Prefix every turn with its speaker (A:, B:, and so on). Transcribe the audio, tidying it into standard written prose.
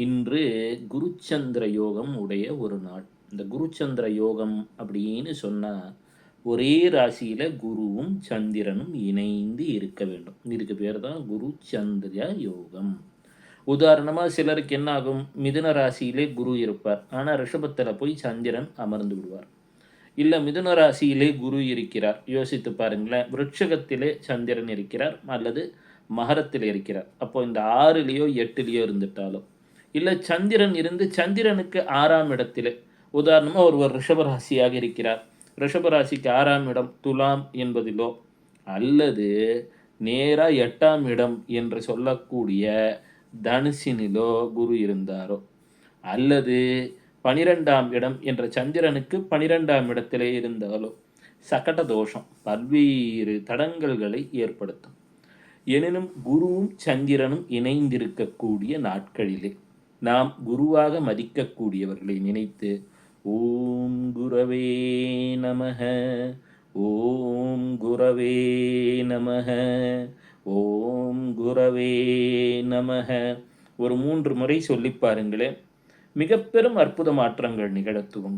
A: இன்று குருச்சந்திர யோகம் உடைய ஒரு நாள். இந்த குருச்சந்திர யோகம் அப்படின்னு சொன்னா, ஒரே ராசியில குருவும், சந்திரனும் இணைந்து இருக்க வேண்டும். இதுக்கு பேர் தான் குருச்சந்திர யோகம். உதாரணமா சிலருக்கு என்ன ஆகும்? மிதுன ராசியிலே குரு இருப்பார். ஆனா ரிஷபத்தில போய் சந்திரன் அமர்ந்து விடுவார். இல்ல மிதுன ராசியிலே குரு இருக்கிறார். யோசித்து பாருங்களேன். விருட்சகத்திலே சந்திரன் இருக்கிறார் அல்லது மகரத்தில் இருக்கிறார். அப்போ இந்த 6லயோ 8லயோ இருந்துட்டாலும், இல்ல சந்திரன் இருந்து சந்திரனுக்கு 6ஆம் இடத்திலே, உதாரணமா ஒருவர் ரிஷபராசியாக இருக்கிறார். ரிஷபராசிக்கு 6ஆம் இடம் துலாம் என்பதிலோ, அல்லது நேரா 8ஆம் இடம் என்று சொல்லக்கூடிய தனுசினிலோ குரு இருந்தாரோ, அல்லது 12ஆம் இடம் என்ற சந்திரனுக்கு 12ஆம் இடத்திலே இருந்தாலோ, சகட தோஷம் பல்வேறு தடங்கல்களை ஏற்படுத்தும். எனினும் குருவும் சந்திரனும் இணைந்திருக்கக்கூடிய நாட்களிலே நாம் குருவாக மதிக்கக்கூடியவர்களை நினைத்து ஓம் குரவே நமக, ஓம் குரவே நமக, ஓம் குரவே நமக ஒரு 3 முறை சொல்லிப் பாருங்களேன். மிக பெரும் அற்புத மாற்றங்கள் நிகழத் துவங்கும்.